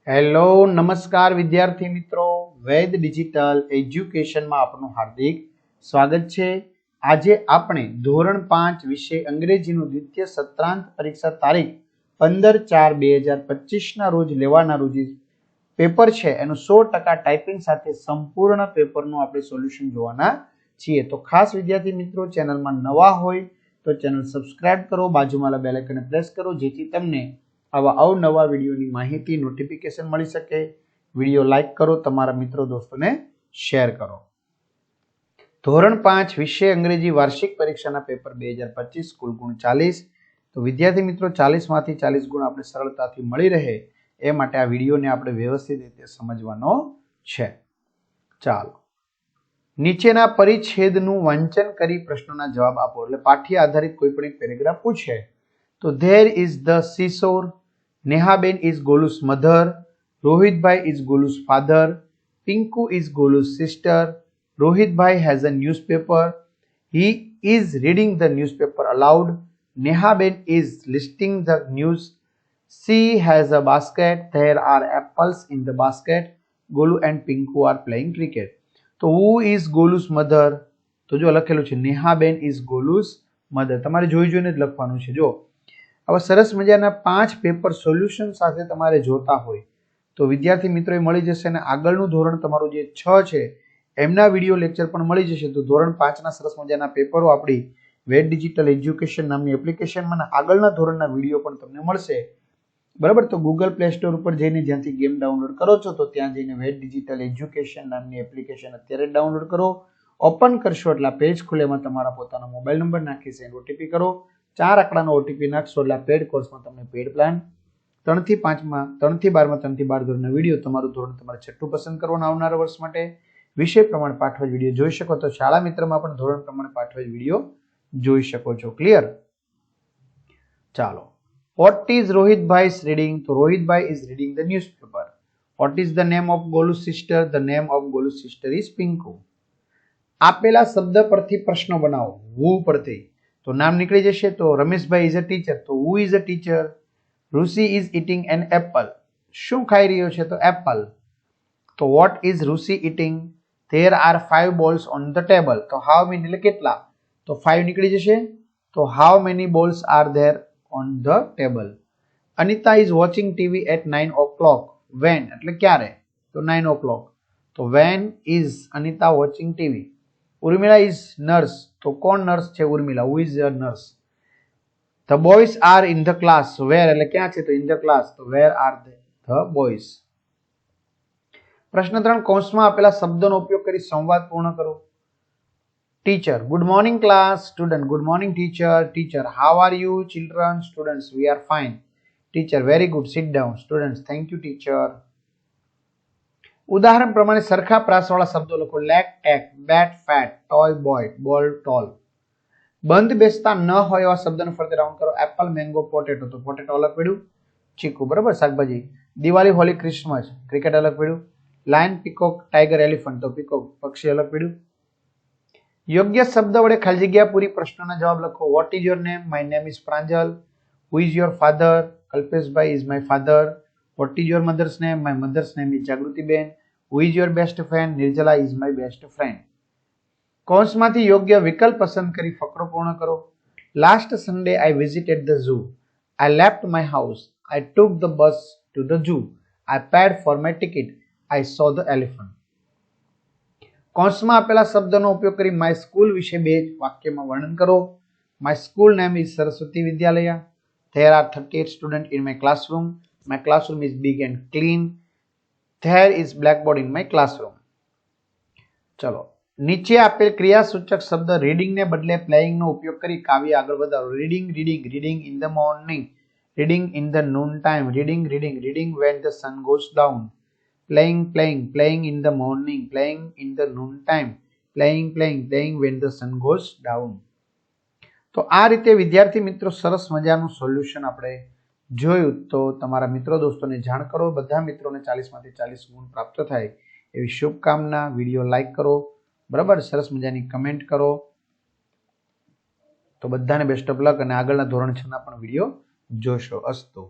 Hello નમસ્કાર વિદ્યાર્થી મિત્રો, વેદ ડિજિટલ એજ્યુકેશનમાં આપનું હાર્દિક સ્વાગત છે। આજે આપણે ધોરણ 5 વિષય અંગ્રેજીનું દ્વિતીય સત્રાંત પરીક્ષા તારીખ 15/4/2025 ના રોજ લેવાનારું જે પેપર છે એનું 100% ટાઈપિંગ સાથે સંપૂર્ણ પેપરનું આપણે સોલ્યુશન જોવાના છીએ। તો ખાસ વિદ્યાર્થી મિત્રો, ચેનલમાં નવા હોય તો ચેનલ સબસ્ક્રાઇબ કરો, બાજુમાં બેલ આઇકન પ્રેસ કરો જેથી તમને આવા અવનવા વિડીયોની માહિતી નોટિફિકેશન મળી શકે। વિડીયો લાઈક કરો, તમારા મિત્રો દોસ્તોને શેર કરો। ધોરણ 5 વિષય અંગ્રેજી વાર્ષિક પરીક્ષાના પેપર 2025 કુલ ગુણ 40। તો વિદ્યાર્થી મિત્રો, 40 માંથી 40 ગુણ આપણે સરળતાથી મળી રહે એ માટે આ વિડીયોને આપણે વ્યવસ્થિત રીતે સમજવાનો છે। ચાલો, નીચેના પરિચ્છેદનું વાંચન કરી પ્રશ્નોના જવાબ આપો। એટલે પાઠ્ય આધારિત કોઈ પણ એક પેરેગ્રાફ પૂછે તો there is the seashore, Nehaben is Golu's mother, Rohitbhai is Golu's father, Pinku is Golu's sister, Rohitbhai has a newspaper, he is reading the newspaper aloud, Nehaben is listing the news, she has a basket, there are apples in the basket, Golu and Pinku are playing cricket। તો who is Golu's mother? તો જો લખેલું છે Nehaben is Golu's mother, તમારે જોઈ જોઈને જ લખવાનું છે। જો આવા સરસ મજાના 5 પેપર સોલ્યુશન સાથે તમારે જોતા હોય તો વિદ્યાર્થી મિત્રોએ મળી જશે। અને આગળનું ધોરણ તમારું જે 6 છે એમના વિડીયો લેક્ચર પણ મળી જશે। તો ધોરણ 5 ના સરસ મજાના પેપરો આપણી વેદ ડિજિટલ એજ્યુકેશન નામની એપ્લિકેશનમાં અને આગળના ધોરણના વિડીયો પણ તમને મળશે, બરાબર। તો ગૂગલ પ્લે સ્ટોર ઉપર જઈને જ્યાંથી ગેમ ડાઉનલોડ કરો છો તો ત્યાં જઈને વેદ ડિજિટલ એજ્યુકેશન નામની એપ્લિકેશન અત્યારે ડાઉનલોડ કરો। ઓપન કરશો એટલે પેજ ખુલે, એમાં તમારા પોતાનો મોબાઈલ નંબર નાખી સેન્ડ ઓટીપી કરો। 4 આંકડાનો ઓટીપી નાખશો એટલે પેડ કોર્સમાં તમને પેડ પ્લાન 3 થી 12 માં 3 થી 12 ધોરણના વિડીયો, તમારું ધોરણ તમારે છઠ્ઠું પસંદ કરવાનું આવનારા વર્ષ માટે વિષય પ્રમાણે પાઠવેલ વિડીયો જોઈ શકો। તો શાળા મિત્રમાં પણ ધોરણ પ્રમાણે પાઠવેલ વિડીયો જોઈ શકો છો। ક્લિયર? ચાલો, what is Rohitbhai's reading? તો Rohitbhai is reading the newspaper. What is the name of Golu's sister? The name of Golu's sister is Pinku. આપેલા શબ્દ પરથી પ્રશ્નો બનાવો। who પરથી તો નામ નીકળી જશે। તો રમેશભાઈ ઇઝ અ ટીચર, તો who is a teacher? Rishi is eating an apple. શું ખાઈ રહ્યો છે? તો એપલ। તો what is Rishi eating? There are 5 balls on the table. તો how many એટલે કેટલા? તો 5 નીકળી જશે। તો how many balls are there on the table? Anita is watching TV at 9 o'clock. When એટલે ક્યારે? તો 9 o'clock. તો when is Anita watching TV? Urmila is nurse. તો કોણ નર્સ છે? Urmila. who is a nurse? The boys are in the class. where એટલે ક્યાં છે? તો in the class. તો where are the boys? પ્રશ્ન 3 કૌંસમાં આપેલા શબ્દોનો ઉપયોગ કરી સંવાદ પૂર્ણ કરો। Teacher, good morning class. Student, good morning teacher. Teacher, how are you children? Students, we are fine. Teacher, very good, sit down. Students, thank you teacher. ઉદાહરણ પ્રમાણે સરખા પ્રાસવાળા શબ્દો લખો। લેક, ટેક, બેટ, ફેટ, ટોય, બોય, બોલ, toll. બંધ બેસતા ન હોય એવા શબ્દને ફરતે રાઉન્ડ કરો। એપલ, મેંગો, પોટેટો, તો પોટેટો અલગ પડ્યું, ચીકુ, બરાબર, શાકભાજી। દિવાળી, હોલી, ક્રિસમસ, ક્રિકેટ અલગ પડ્યું। લાયન, પીકોક, ટાઈગર, એલિફન્ટ, તો પીકોક પક્ષી અલગ પડ્યું। યોગ્ય શબ્દ વડે ખાલી જગ્યા પૂરી પ્રશ્નના જવાબ લખો। What is your name? My name is Pranjal. Who is your father? Kalpeshbhai is my father. What is your mother's name? My mother's name is Jagrutiben. Who is your best friend? Nirjala is my best friend. કૌંસમાંથી યોગ્ય વિકલ્પ પસંદ કરી ફકરો પૂર્ણ કરો। Last Sunday I visited the zoo. I left my house. I took the bus to the zoo. I paid for my ticket. I so the elephant. કૌંસમાં આપેલા શબ્દનો ઉપયોગ કરી માય સ્કૂલ વિશે 2 વાક્યમાં વર્ણન કરો। My school name is Saraswati Vidyalaya. There are 38 student in my classroom. My classroom is big and clean. There is blackboard in my classroom. ચલો, નીચે આપેલ ક્રિયાસૂચક શબ્દ રીડિંગ ને બદલે પ્લેઇંગ નો ઉપયોગ કરી કાવ્ય આગળ વધારો। Reading, reading, reading in the morning, reading in the noon time, reading, reading, reading when the sun goes down, playing, playing, playing in the morning, playing in the noon time, playing, playing, playing when the sun goes down। તો આ રીતે વિદ્યાર્થી મિત્રો સરસ મજાનું solution આપણે જોયું। તો તમારા મિત્રો દોસ્તોને જાણ કરો। બધા મિત્રોને 40 માંથી 40 ગુણ પ્રાપ્ત થાય એવી શુભકામના। વિડીયો લાઈક કરો, બરાબર, સરસ મજાની કમેન્ટ કરો। તો બધાને બેસ્ટ ઓફ લક અને આગળના ધોરણ 6 ના પણ વિડીયો જોશો। અસ્તુ।